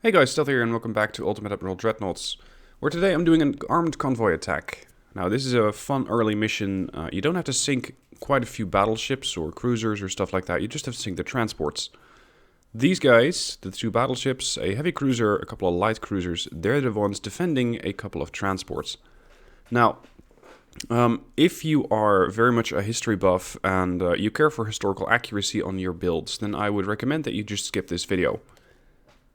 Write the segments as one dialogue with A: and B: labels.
A: Hey guys, Stealth here and welcome back to Ultimate Admiral Dreadnoughts, where today I'm doing an armed convoy attack. Now this is a fun early mission. You don't have to sink quite a few battleships or cruisers or stuff like that, you just have to sink the transports. These guys, the two battleships, a heavy cruiser, a couple of light cruisers, they're the ones defending a couple of transports. Now, if you are very much a history buff and you care for historical accuracy on your builds, then I would recommend that you just skip this video.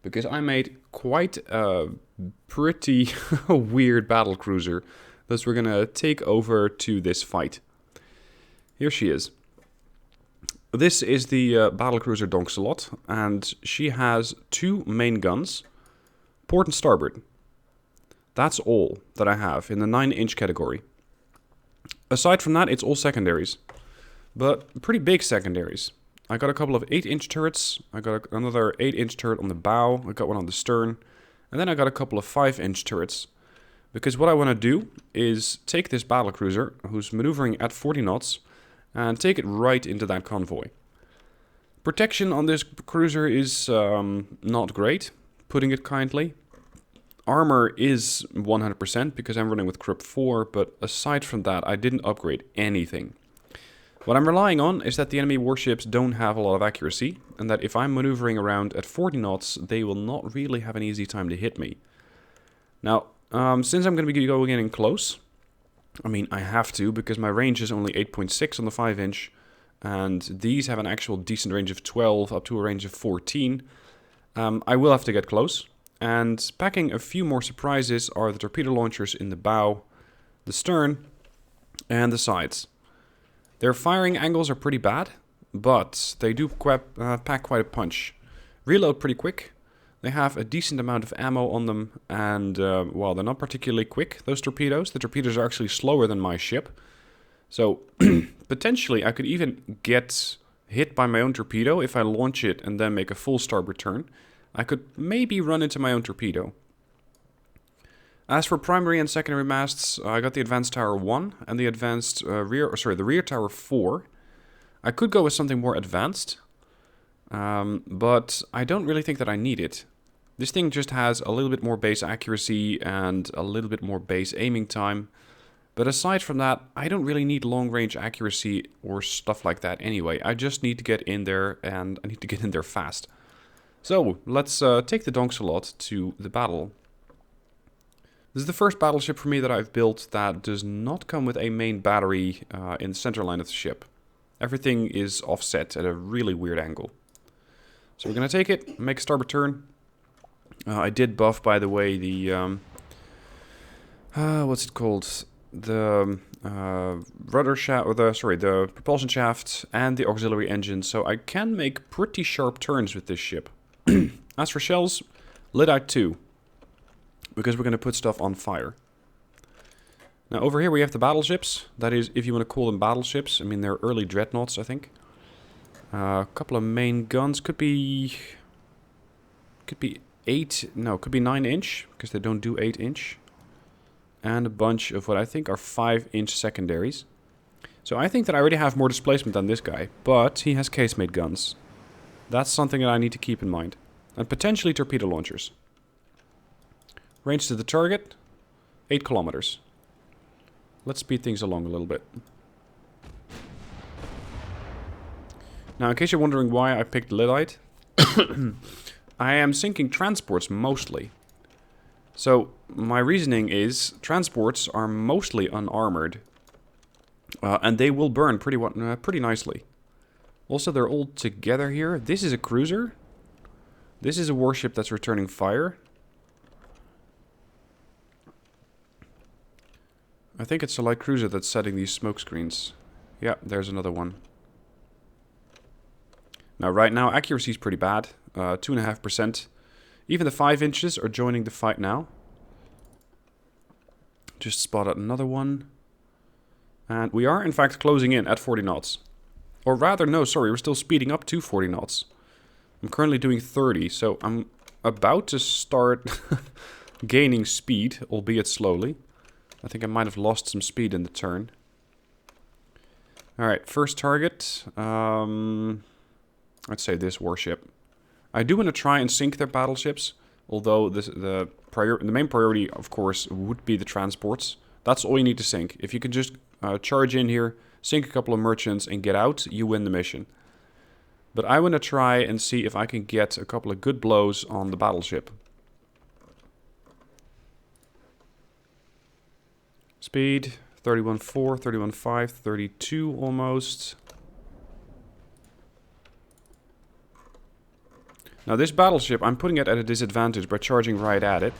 A: Because I made quite a pretty weird battle cruiser that we're gonna take over to this fight. Here she is. This is the battle cruiser Donksalot, and she has two main guns, port and starboard. That's all that I have in the 9-inch category. Aside from that, it's all secondaries, but pretty big secondaries. I got a couple of 8-inch turrets, I got another 8-inch turret on the bow, I got one on the stern, and then I got a couple of 5-inch turrets. Because what I want to do is take this battlecruiser, who's maneuvering at 40 knots, and take it right into that convoy. Protection on this cruiser is not great, putting it kindly. Armor is 100% because I'm running with Crypt 4, but aside from that, I didn't upgrade anything. What I'm relying on is that the enemy warships don't have a lot of accuracy, and that if I'm maneuvering around at 40 knots, they will not really have an easy time to hit me. Now, since I'm going to be going in close, I mean, I have to, because my range is only 8.6 on the 5-inch, and these have an actual decent range of 12 up to a range of 14, I will have to get close. And packing a few more surprises are the torpedo launchers in the bow, the stern, and the sides. Their firing angles are pretty bad, but they do pack quite a punch. Reload pretty quick. They have a decent amount of ammo on them, and well, they're not particularly quick, those torpedoes. The torpedoes are actually slower than my ship. So, potentially, I could even get hit by my own torpedo if I launch it and then make a full starboard turn. I could maybe run into my own torpedo. As for primary and secondary masts, I got the advanced tower 1 and the advanced the rear tower 4. I could go with something more advanced, but I don't really think that I need it. This thing just has a little bit more base accuracy and a little bit more base aiming time. But aside from that, I don't really need long range accuracy or stuff like that anyway. I just need to get in there, and I need to get in there fast. So, let's take the Donksalot to the battle. This is the first battleship for me that I've built that does not come with a main battery in the center line of the ship. Everything is offset at a really weird angle. So we're going to take it, make a starboard turn. I did buff, by the way, the... what's it called? The rudder shaft, or the propulsion shaft and the auxiliary engine. So I can make pretty sharp turns with this ship. As for shells, lyddite 2. Because we're going to put stuff on fire. Now over here we have the battleships. That is, if you want to call them battleships. I mean, they're early Dreadnoughts, I think. A couple of main guns. Could be 9-inch, because they don't do 8-inch. And a bunch of what I think are 5-inch secondaries. So I think that I already have more displacement than this guy. But he has casemate guns. That's something that I need to keep in mind. And potentially torpedo launchers. Range to the target, 8 kilometers. Let's speed things along a little bit. Now, in case you're wondering why I picked lyddite, I am sinking transports mostly. So, my reasoning is, transports are mostly unarmored. And they will burn pretty nicely. Also, they're all together here. This is a cruiser. This is a warship that's returning fire. I think it's a light cruiser that's setting these smoke screens. Yeah, there's another one. Now, right now, accuracy is pretty bad. 2.5%. Even the 5 inches are joining the fight now. Just spotted another one. And we are, in fact, closing in at 40 knots. Or rather, no, sorry, we're still speeding up to 40 knots. I'm currently doing 30, so I'm about to start gaining speed, albeit slowly. I think I might have lost some speed in the turn. Alright, first target. Let's say this warship. I do want to try and sink their battleships. Although the main priority, of course, would be the transports. That's all you need to sink. If you can just charge in here, sink a couple of merchants, and get out, you win the mission. But I want to try and see if I can get a couple of good blows on the battleship. Speed, 31.4, 31.5, 32 almost. Now this battleship, I'm putting it at a disadvantage by charging right at it.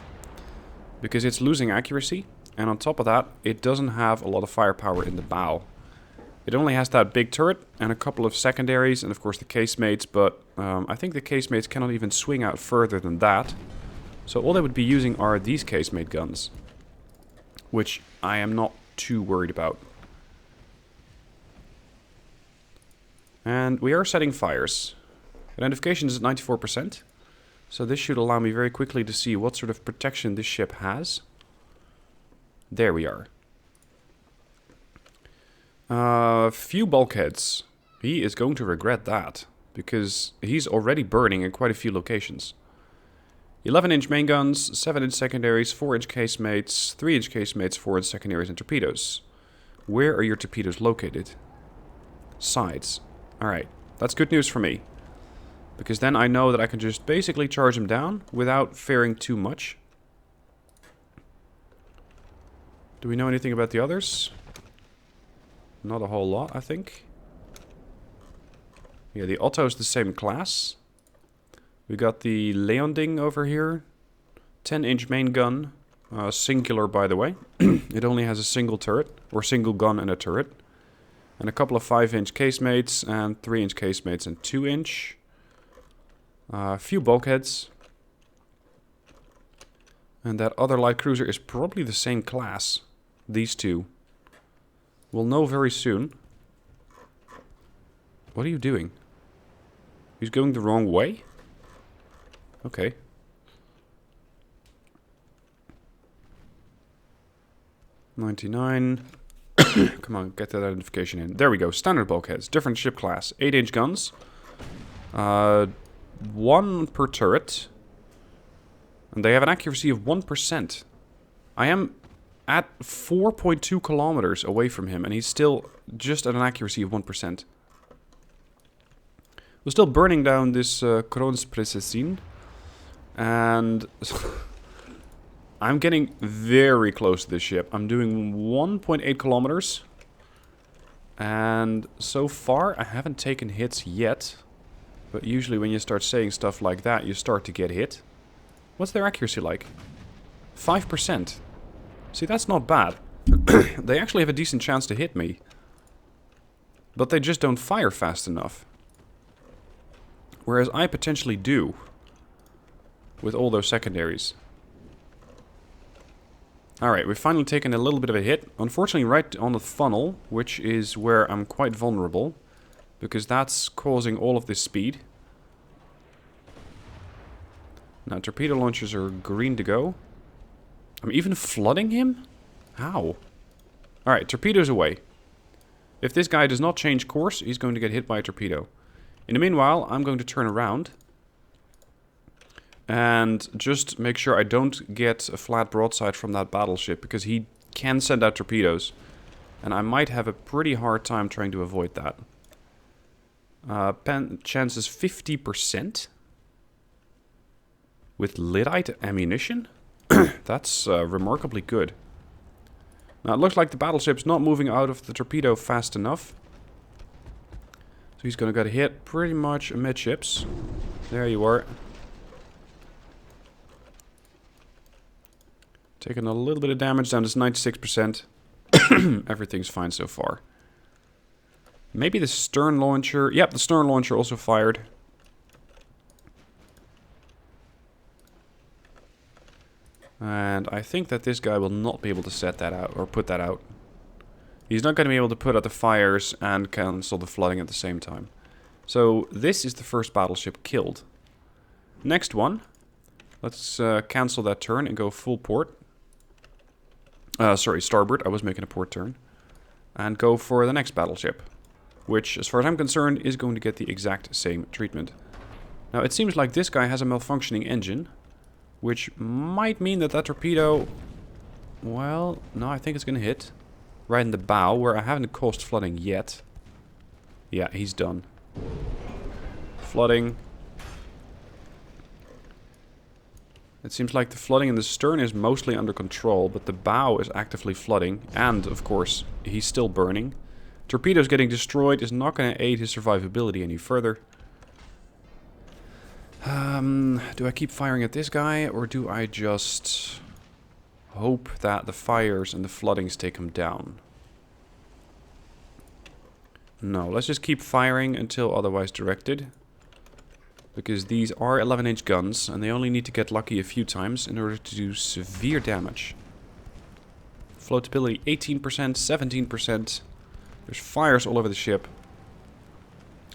A: Because it's losing accuracy. And on top of that, it doesn't have a lot of firepower in the bow. It only has that big turret and a couple of secondaries and of course the casemates. But I think the casemates cannot even swing out further than that. So all they would be using are these casemate guns. Which I am not too worried about. And we are setting fires. Identification is at 94%. So this should allow me very quickly to see what sort of protection this ship has. There we are. Few bulkheads. He is going to regret that. Because he's already burning in quite a few locations. 11-inch main guns, 7-inch secondaries, 4-inch casemates, 3-inch casemates, 4-inch secondaries, and torpedoes. Where are your torpedoes located? Sides. Alright, that's good news for me. Because then I know that I can just basically charge them down without fearing too much. Do we know anything about the others? Not a whole lot, I think. Yeah, the Otto is the same class. We got the Leonding over here. 10-inch main gun. Singular, by the way. It only has a single turret. Or single gun and a turret. And a couple of 5-inch casemates. And 3-inch casemates and 2-inch. A few bulkheads. And that other light cruiser is probably the same class. These two. We'll know very soon. What are you doing? He's going the wrong way? Okay. $99. Come on, get that identification in. There we go. Standard bulkheads. Different ship class. 8-inch guns. 1 per turret. And they have an accuracy of 1%. I am at 4.2 kilometers away from him, and he's still just at an accuracy of 1%. We're still burning down this Kroonsprinsessin. And I'm getting very close to this ship. I'm doing 1.8 kilometers. And so far, I haven't taken hits yet. But usually when you start saying stuff like that, you start to get hit. What's their accuracy like? 5%. See, that's not bad. They actually have a decent chance to hit me. But they just don't fire fast enough. Whereas I potentially do. With all those secondaries. Alright, we've finally taken a little bit of a hit. Unfortunately right on the funnel, which is where I'm quite vulnerable. Because that's causing all of this speed. Now, torpedo launchers are green to go. I'm even flooding him? How? Alright, torpedoes away. If this guy does not change course, he's going to get hit by a torpedo. In the meanwhile, I'm going to turn around. And just make sure I don't get a flat broadside from that battleship. Because he can send out torpedoes. And I might have a pretty hard time trying to avoid that. Chance is 50%. With lyddite ammunition? That's remarkably good. Now it looks like the battleship's not moving out of the torpedo fast enough. So he's gonna get hit pretty much amidships. There you are. Taking a little bit of damage down to 96%. Everything's fine so far. Maybe the stern launcher. Yep, the stern launcher also fired. And I think that this guy will not be able to set that out, or put that out. He's not going to be able to put out the fires and cancel the flooding at the same time. So this is the first battleship killed. Next one. Let's cancel that turn and go full port. Sorry, starboard. I was making a port turn. And go for the next battleship. Which, as far as I'm concerned, is going to get the exact same treatment. Now, it seems like this guy has a malfunctioning engine. Which might mean that that torpedo... Well, no, I think it's going to hit. Right in the bow, where I haven't caused flooding yet. Yeah, he's done. Flooding. It seems like the flooding in the stern is mostly under control, but the bow is actively flooding. And, of course, he's still burning. Torpedoes getting destroyed is not going to aid his survivability any further. Do I keep firing at this guy, or do I just hope that the fires and the floodings take him down? No, let's just keep firing until otherwise directed. Because these are 11-inch guns, and they only need to get lucky a few times in order to do severe damage. Floatability 18%, 17%. There's fires all over the ship.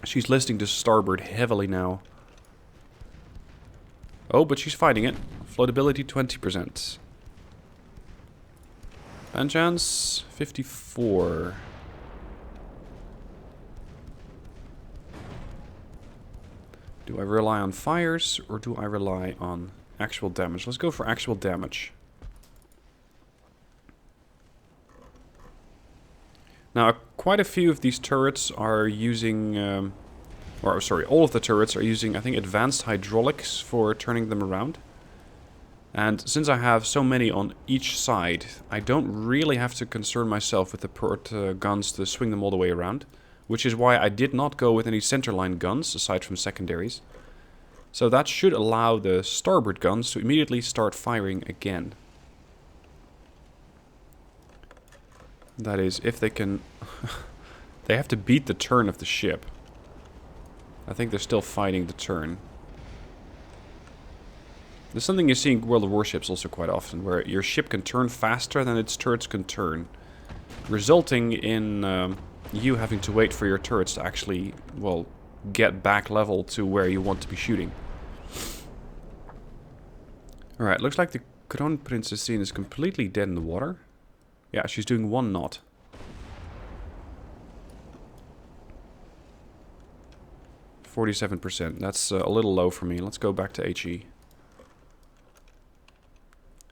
A: She's listing to starboard heavily now. Oh, but she's fighting it. Floatability 20%. Pan chance 54. Do I rely on fires or do I rely on actual damage? Let's go for actual damage. Now, quite a few of these turrets are using... Or, sorry, all of the turrets are using, I think, advanced hydraulics for turning them around. And since I have so many on each side, I don't really have to concern myself with the port guns to swing them all the way around. Which is why I did not go with any centerline guns, aside from secondaries. So that should allow the starboard guns to immediately start firing again. That is, if they can... They have to beat the turn of the ship. I think they're still fighting the turn. There's something you see in World of Warships also quite often, where your ship can turn faster than its turrets can turn. Resulting in you having to wait for your turrets to actually, well, get back level to where you want to be shooting. Alright, looks like the Crown Princess is completely dead in the water. Yeah, she's doing 1 knot. %. That's a little low for me. Let's go back to HE.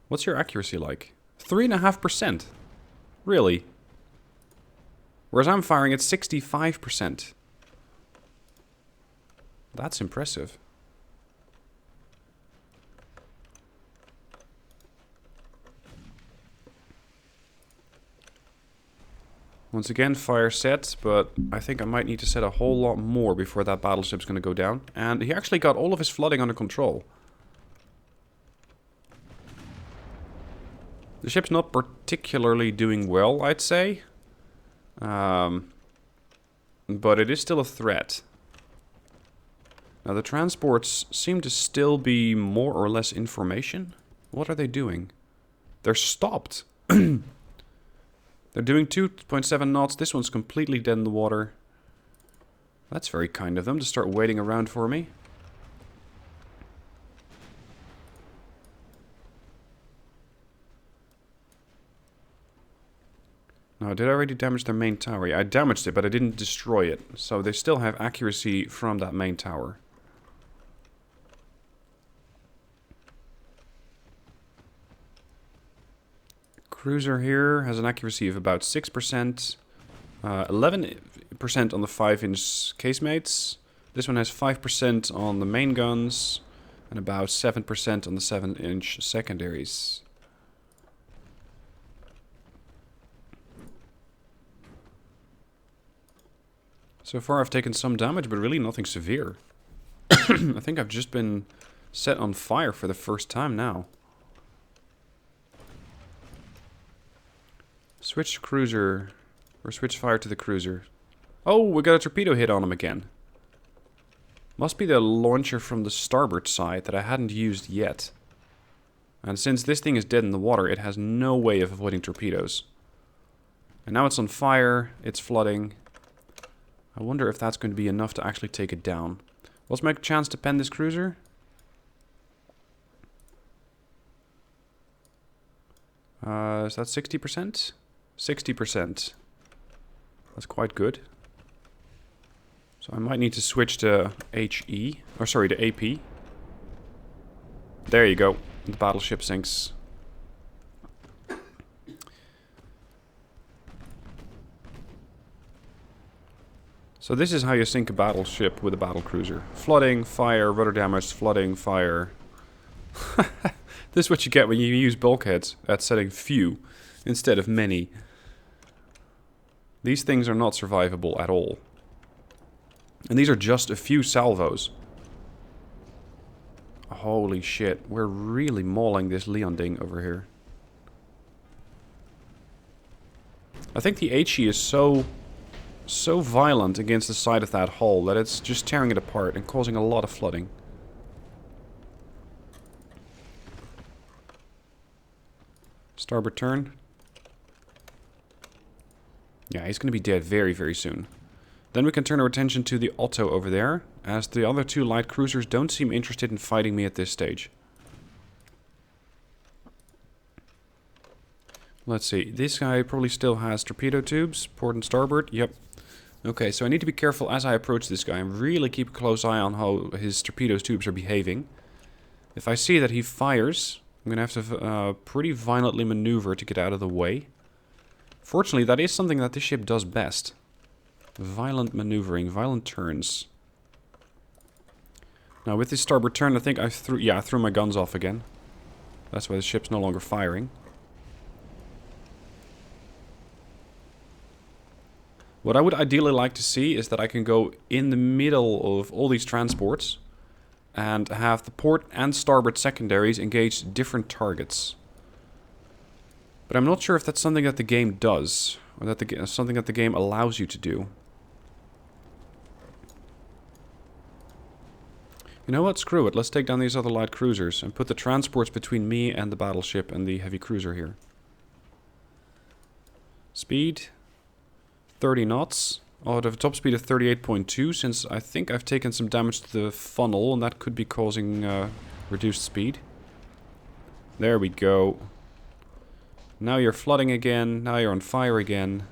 A: What's your accuracy like? 3.5%. Really? Whereas I'm firing at 65%. That's impressive. Once again, fire set, but I think I might need to set a whole lot more before that battleship's going to go down. And he actually got all of his flooding under control. The ship's not particularly doing well, I'd say. But it is still a threat. Now the transports seem to still be more or less in formation. What are they doing? They're stopped. They're doing 2.7 knots. This one's completely dead in the water. That's very kind of them to start waiting around for me. Now, did I already damage their main tower? Yeah, I damaged it, but I didn't destroy it. So they still have accuracy from that main tower. Cruiser here has an accuracy of about 6%. 11% on the 5-inch casemates. This one has 5% on the main guns. And about 7% on the 7-inch secondaries. So far I've taken some damage, but really nothing severe. I think I've just been set on fire for the first time now. Switch cruiser, or switch fire to the cruiser. Oh, we got a torpedo hit on him again. Must be the launcher from the starboard side that I hadn't used yet. And since this thing is dead in the water, it has no way of avoiding torpedoes. And now it's on fire, it's flooding. I wonder if that's going to be enough to actually take it down. What's my chance to pen this cruiser? Is that 60%? 60%. That's quite good. So I might need to switch to HE. Or sorry, to AP. There you go. The battleship sinks. So this is how you sink a battleship with a battlecruiser. Flooding, fire, rudder damage, flooding, fire. This is what you get when you use bulkheads at setting few instead of many. These things are not survivable at all. And these are just a few salvos. Holy shit, we're really mauling this Leon ding over here. I think the HE is so violent against the side of that hull that it's just tearing it apart and causing a lot of flooding. Starboard turn. Yeah, he's going to be dead very, very soon. Then we can turn our attention to the Otto over there, as the other two light cruisers don't seem interested in fighting me at this stage. Let's see, this guy probably still has torpedo tubes, port and starboard, yep. Okay, so I need to be careful as I approach this guy and really keep a close eye on how his torpedo tubes are behaving. If I see that he fires, I'm going to have to pretty violently maneuver to get out of the way. Fortunately, that is something that this ship does best. Violent maneuvering, violent turns. Now with this starboard turn, I think I threw my guns off again. That's why the ship's no longer firing. What I would ideally like to see is that I can go in the middle of all these transports and have the port and starboard secondaries engage different targets. But I'm not sure if that's something that the game does, or that something that the game allows you to do. You know what? Screw it. Let's take down these other light cruisers and put the transports between me and the battleship and the heavy cruiser here. Speed 30 knots. Oh, I have a top speed of 38.2, since I think I've taken some damage to the funnel, and that could be causing reduced speed. There we go. Now you're flooding again, now you're on fire again.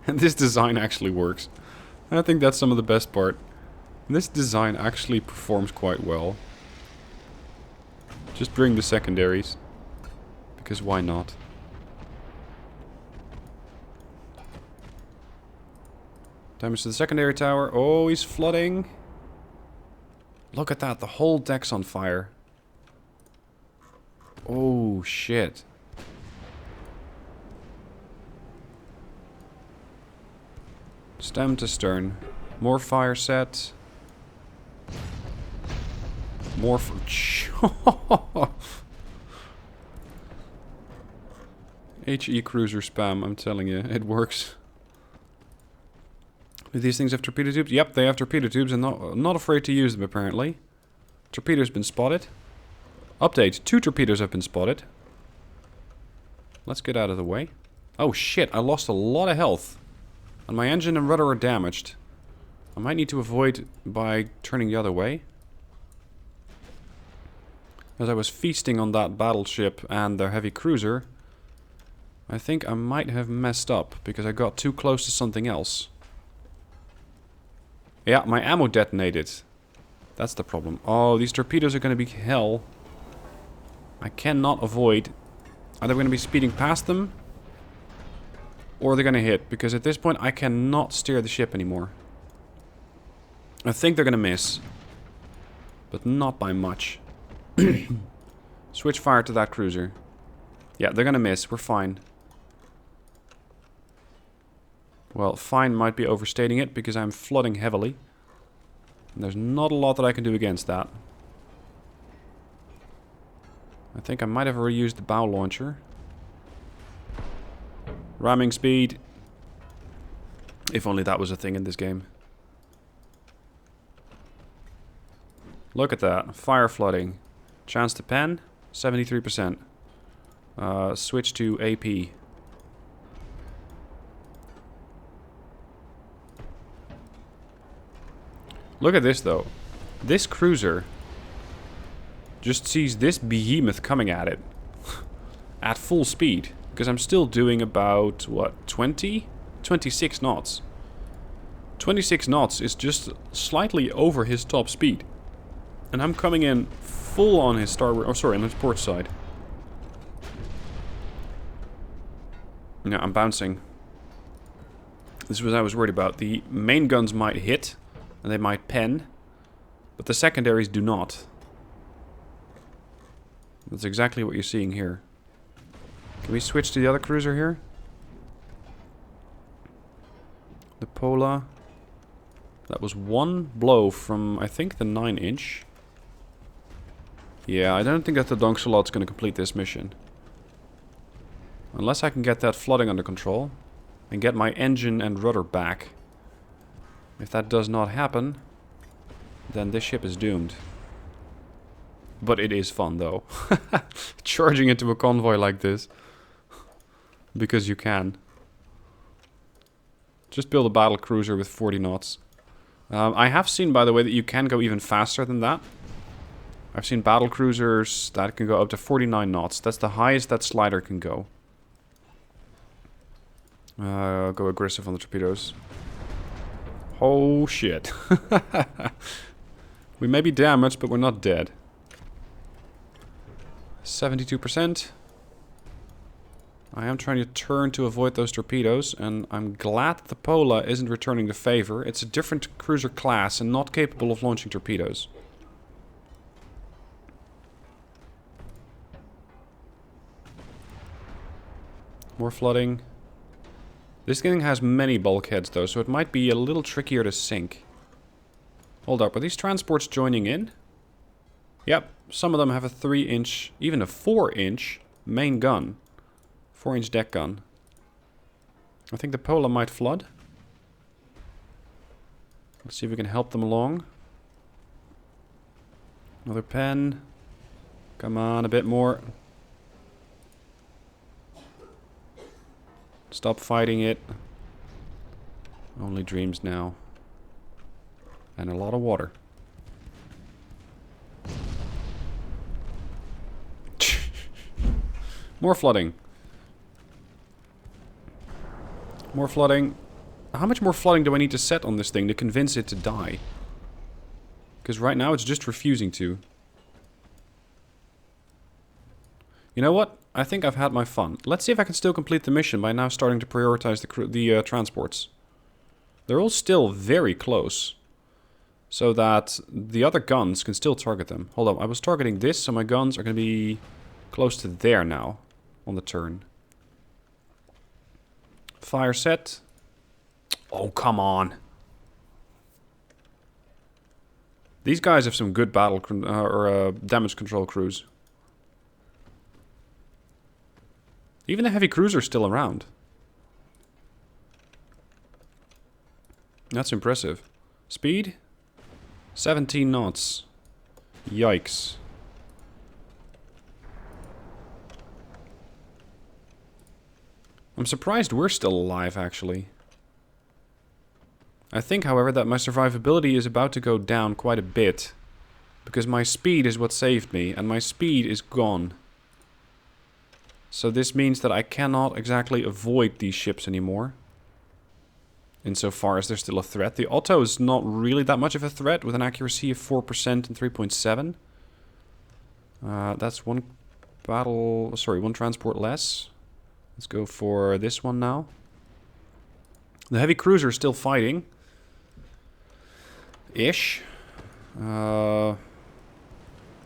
A: And this design actually works. I think that's some of the best part. This design actually performs quite well. Just bring the secondaries. Because why not? Damage to the secondary tower. Oh, he's flooding. Look at that. The whole deck's on fire. Oh, shit. Stem to stern. More fire set. More HE cruiser spam, I'm telling you, it works. Do these things have torpedo tubes? Yep, they have torpedo tubes, and not afraid to use them apparently. Torpedo's been spotted. Update, 2 torpedoes have been spotted. Let's get out of the way. Oh shit, I lost a lot of health. And my engine and rudder are damaged. I might need to avoid by turning the other way. As I was feasting on that battleship and their heavy cruiser, I think I might have messed up because I got too close to something else. Yeah, my ammo detonated. That's the problem. Oh, these torpedoes are going to be hell. I cannot avoid. Either we're going to be speeding past them, or they're going to hit, because at this point I cannot steer the ship anymore. I think they're going to miss, but not by much. Switch fire to that cruiser. Yeah, they're going to miss. We're fine. Well, fine might be overstating it, because I'm flooding heavily. And there's not a lot that I can do against that. I think I might have reused the bow launcher. Ramming speed. If only that was a thing in this game. Look at that. Fire flooding. Chance to pen, 73%. Switch to AP. Look at this though. This cruiser just sees this behemoth coming at it at full speed. Because I'm still doing about, what, 20 26 knots. 26 knots is just slightly over his top speed. And I'm coming in full on his starboard... Oh, sorry, on his port side. Yeah, I'm bouncing. This was what I was worried about. The main guns might hit, and they might pen, but the secondaries do not. That's exactly what you're seeing here. Can we switch to the other cruiser here? The Pola. That was one blow from, I think, the 9-inch. Yeah, I don't think that the Donksalot's going to complete this mission. Unless I can get that flooding under control. And get my engine and rudder back. If that does not happen, then this ship is doomed. But it is fun, though. Charging into a convoy like this. Because you can. Just build a battle cruiser with 40 knots. I have seen, by the way, that you can go even faster than that. I've seen battle cruisers that can go up to 49 knots. That's the highest that slider can go. Go aggressive on the torpedoes. Oh shit. We may be damaged, but we're not dead. 72%. I am trying to turn to avoid those torpedoes, and I'm glad that the Pola isn't returning the favor. It's a different cruiser class and not capable of launching torpedoes. More flooding. This thing has many bulkheads though, so it might be a little trickier to sink. Hold up, are these transports joining in? Yep, some of them have a 3-inch, even a 4-inch main gun. 4-inch deck gun. I think the Pola might flood. Let's see if we can help them along. Another pen. Come on, a bit more. Stop fighting it. Only dreams now. And a lot of water. More flooding. More flooding. How much more flooding do I need to set on this thing to convince it to die? Because right now it's just refusing to. You know what? I think I've had my fun. Let's see if I can still complete the mission by now starting to prioritize the transports. They're all still very close. So that the other guns can still target them. Hold on, I was targeting this, so my guns are going to be close to there now. On the turn. Fire set. Oh, come on. These guys have some good battle damage control crews. Even the heavy cruiser's still around. That's impressive. Speed? 17 knots. Yikes. I'm surprised we're still alive, actually. I think, however, that my survivability is about to go down quite a bit. Because my speed is what saved me, and my speed is gone. So this means that I cannot exactly avoid these ships anymore. Insofar as they're still a threat. The Otto is not really that much of a threat, with an accuracy of 4% and 3.7. That's one one transport less. Let's go for this one now. The heavy cruiser is still fighting. Ish. Now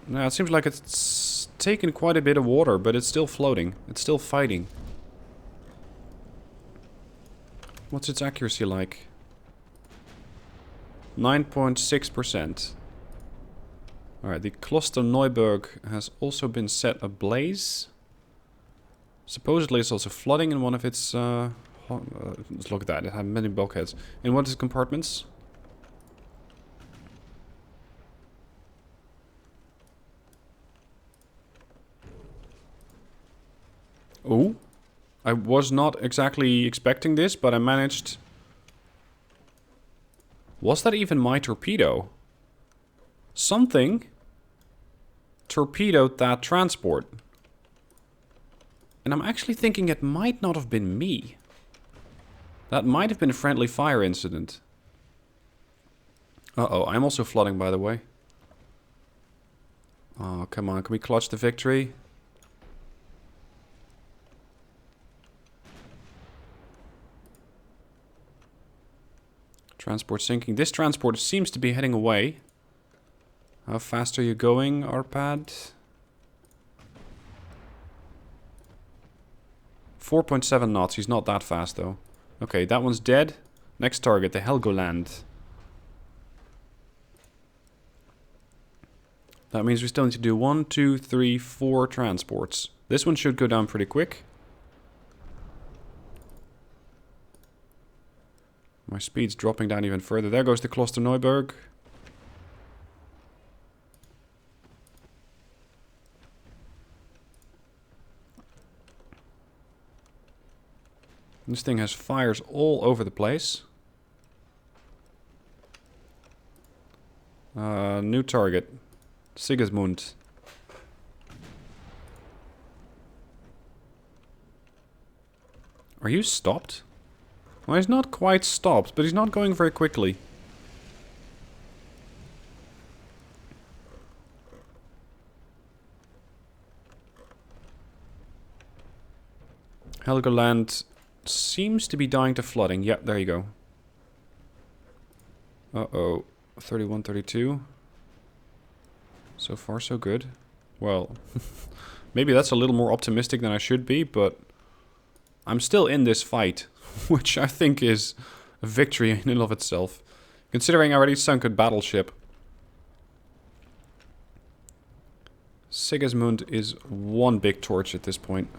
A: it seems like it's taken quite a bit of water, but it's still floating. It's still fighting. What's its accuracy like? 9.6%. Alright, the Kloster Neuburg has also been set ablaze. Supposedly it's also flooding in one of its... let's look at that, it had many bulkheads. In one of its compartments. Oh, I was not exactly expecting this, but I managed... Was that even my torpedo? Something torpedoed that transport. And I'm actually thinking it might not have been me. That might have been a friendly fire incident. Uh-oh, I'm also flooding, by the way. Oh, come on, can we clutch the victory? Transport sinking. This transport seems to be heading away. How fast are you going, Arpad? 4.7 knots. He's not that fast, though. Okay, that one's dead. Next target, the Helgoland. That means we still need to do 1, 2, 3, 4 transports. This one should go down pretty quick. My speed's dropping down even further. There goes the Klosterneuburg. This thing has fires all over the place. New target. Sigismund. Are you stopped? Well, he's not quite stopped, but he's not going very quickly. Helgoland seems to be dying to flooding. Yep, there you go. Uh-oh. 31, 32. So far, so good. Well, maybe that's a little more optimistic than I should be, but I'm still in this fight, which I think is a victory in and of itself. Considering I already sunk a battleship. Sigismund is one big torch at this point.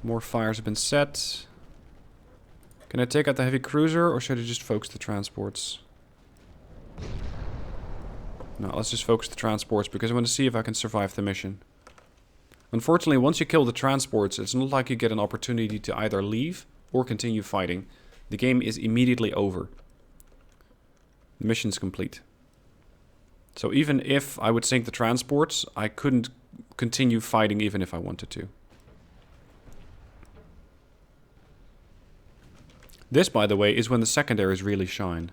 A: More fires have been set. Can I take out the heavy cruiser, or should I just focus the transports? No, let's just focus the transports, because I want to see if I can survive the mission. Unfortunately, once you kill the transports, it's not like you get an opportunity to either leave or continue fighting. The game is immediately over. The mission's complete. So even if I would sink the transports, I couldn't continue fighting even if I wanted to. This, by the way, is when the secondaries really shine.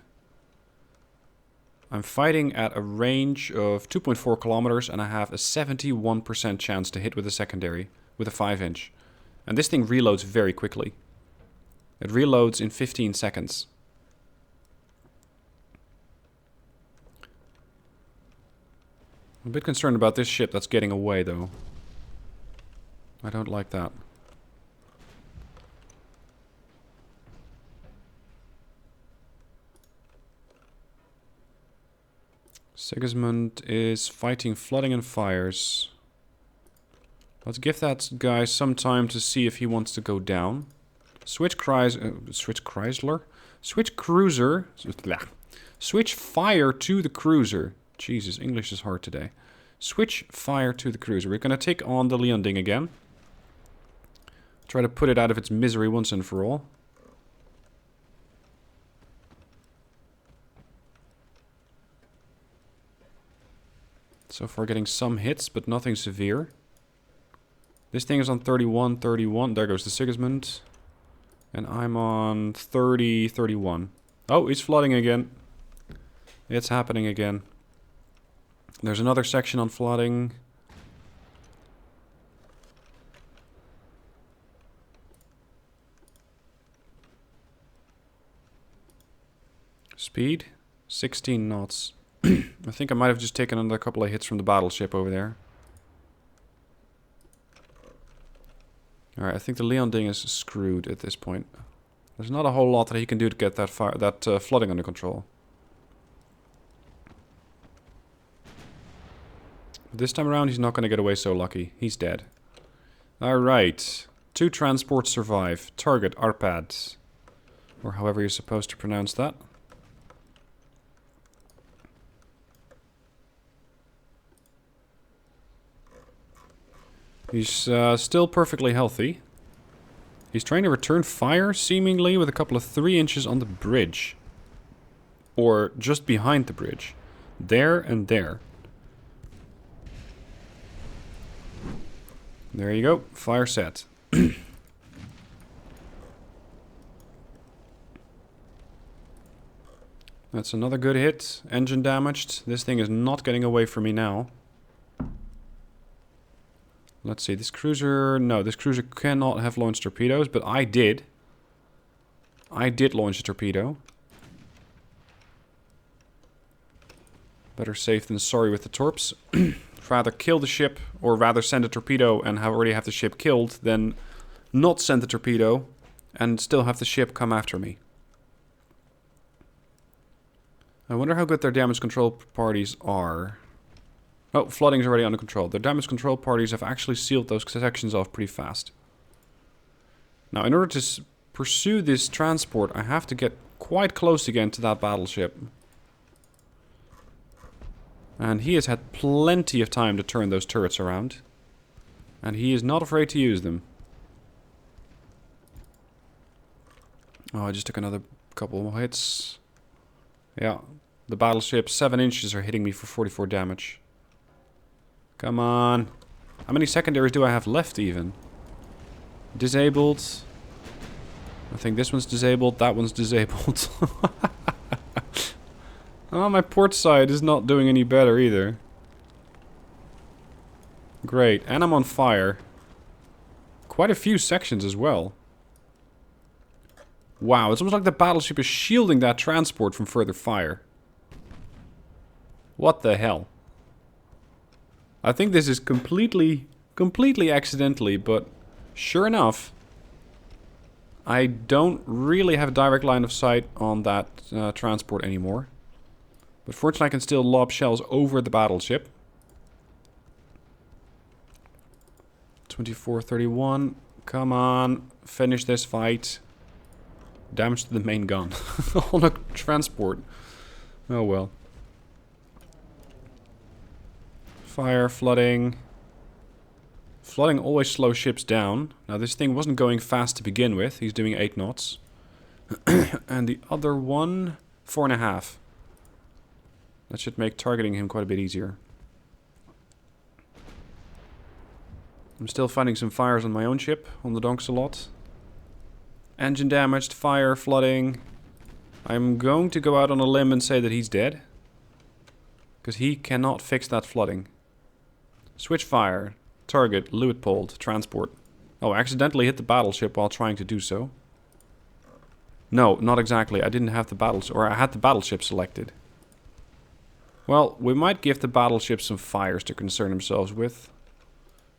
A: I'm fighting at a range of 2.4 kilometers and I have a 71% chance to hit with a secondary with a 5-inch. And this thing reloads very quickly. It reloads in 15 seconds. I'm a bit concerned about this ship that's getting away, though. I don't like that. Sigismund is fighting flooding and fires. Let's give that guy some time to see if he wants to go down. Switch Chrysler? Switch cruiser. Switch fire to the cruiser. Jesus, English is hard today. Switch fire to the cruiser. We're going to take on the Leonding again. Try to put it out of its misery once and for all. So far getting some hits, but nothing severe. This thing is on 31, 31. There goes the Sigismund. And I'm on 30, 31. Oh, he's flooding again. It's happening again. There's another section on flooding. Speed, 16 knots. I think I might have just taken another couple of hits from the battleship over there. Alright, I think the Leonding is screwed at this point. There's not a whole lot that he can do to get that flooding under control. But this time around, he's not going to get away so lucky. He's dead. Alright. 2 transports survive. Target, Arpad. Or however you're supposed to pronounce that. He's still perfectly healthy. He's trying to return fire, seemingly, with a couple of 3 inches on the bridge. Or just behind the bridge. There and there. There you go. Fire set. That's another good hit. Engine damaged. This thing is not getting away from me now. Let's see, this cruiser... No, this cruiser cannot have launched torpedoes, but I did. I did launch a torpedo. Better safe than sorry with the torps. Rather kill the ship, or rather send a torpedo and already have the ship killed, than not send the torpedo and still have the ship come after me. I wonder how good their damage control parties are. Oh, flooding is already under control. Their damage control parties have actually sealed those sections off pretty fast. Now, in order to pursue this transport, I have to get quite close again to that battleship. And he has had plenty of time to turn those turrets around. And he is not afraid to use them. Oh, I just took another couple more hits. Yeah, the battleship, 7 inches are hitting me for 44 damage. Come on. How many secondaries do I have left even? Disabled. I think this one's disabled, that one's disabled. Oh, my port side is not doing any better either. Great, and I'm on fire. Quite a few sections as well. Wow, it's almost like the battleship is shielding that transport from further fire. What the hell? I think this is completely accidentally, but sure enough, I don't really have a direct line of sight on that transport anymore. But fortunately I can still lob shells over the battleship. 24-31. Come on. Finish this fight. Damage to the main gun. On a transport. Oh well. Fire, flooding. Flooding always slows ships down. Now this thing wasn't going fast to begin with. He's doing 8 knots. And the other one, 4.5. That should make targeting him quite a bit easier. I'm still finding some fires on my own ship, on the Donksalot. Engine damaged, fire, flooding. I'm going to go out on a limb and say that he's dead. Because he cannot fix that flooding. Switch fire. Target, Luitpold, transport. Oh, I accidentally hit the battleship while trying to do so. No, not exactly. I didn't have the battleship, or I had the battleship selected. Well, we might give the battleship some fires to concern themselves with.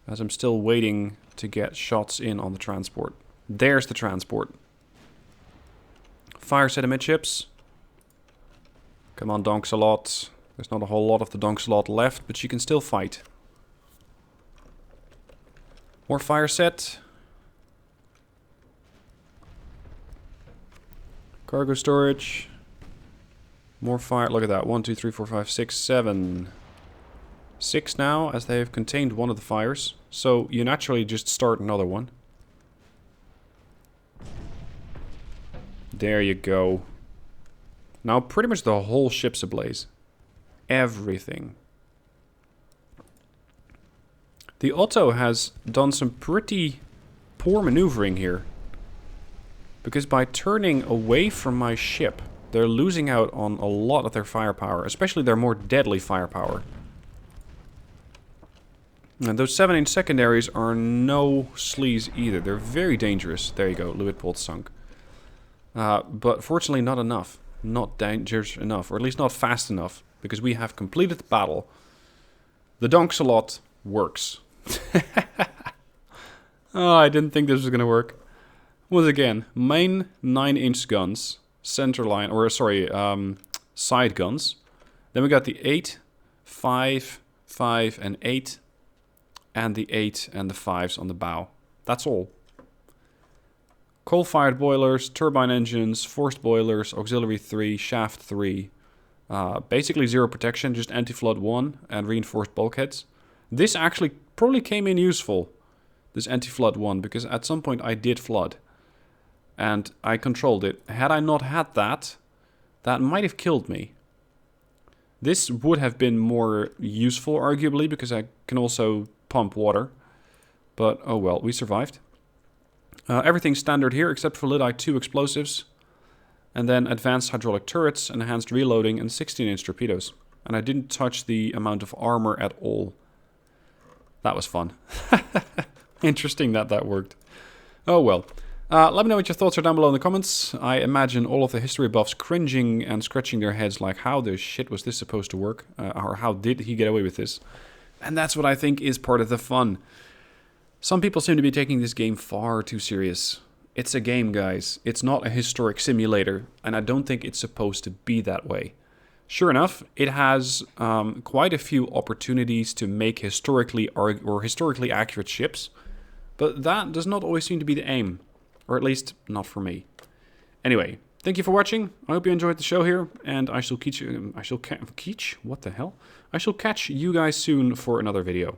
A: As I'm still waiting to get shots in on the transport. There's the transport. Fire set amidships. Come on, Donksalot. There's not a whole lot of the Donksalot left, but she can still fight. More fire set. Cargo storage. More fire. Look at that. 1, 2, 3, 4, 5, 6, 7. 6 now, as they have contained one of the fires. So you naturally just start another one. There you go. Now pretty much the whole ship's ablaze. Everything. The Otto has done some pretty poor maneuvering here. Because by turning away from my ship, they're losing out on a lot of their firepower, especially their more deadly firepower. And those 7-inch secondaries are no sleaze either. They're very dangerous. There you go, Luitpold sunk. But fortunately not enough. Not dangerous enough, or at least not fast enough. Because we have completed the battle. The Donksalot works. Oh, I didn't think this was going to work. Once again, main 9-inch guns. Center line, or sorry, side guns. Then we got the 8, 5, 5, and 8. And the 8 and the 5s on the bow. That's all. Coal-fired boilers, turbine engines, forced boilers, auxiliary 3, shaft 3. Basically 0 protection, just anti-flood 1 and reinforced bulkheads. This actually probably came in useful, this anti-flood 1, because at some point I did flood. And I controlled it. Had I not had that, that might have killed me. This would have been more useful, arguably, because I can also pump water. But, oh well, we survived. Everything's standard here, except for Lidite 2 explosives. And then advanced hydraulic turrets, enhanced reloading, and 16-inch torpedoes. And I didn't touch the amount of armor at all. That was fun. Interesting that that worked. Oh well. Let me know what your thoughts are down below in the comments. I imagine all of the history buffs cringing and scratching their heads like, how the shit was this supposed to work? Or how did he get away with this? And that's what I think is part of the fun. Some people seem to be taking this game far too serious. It's a game, guys. It's not a historic simulator, and I don't think it's supposed to be that way. Sure enough, it has quite a few opportunities to make historically accurate ships, but that does not always seem to be the aim, or at least not for me. Anyway, thank you for watching. I hope you enjoyed the show here, and I shall catch you guys soon for another video.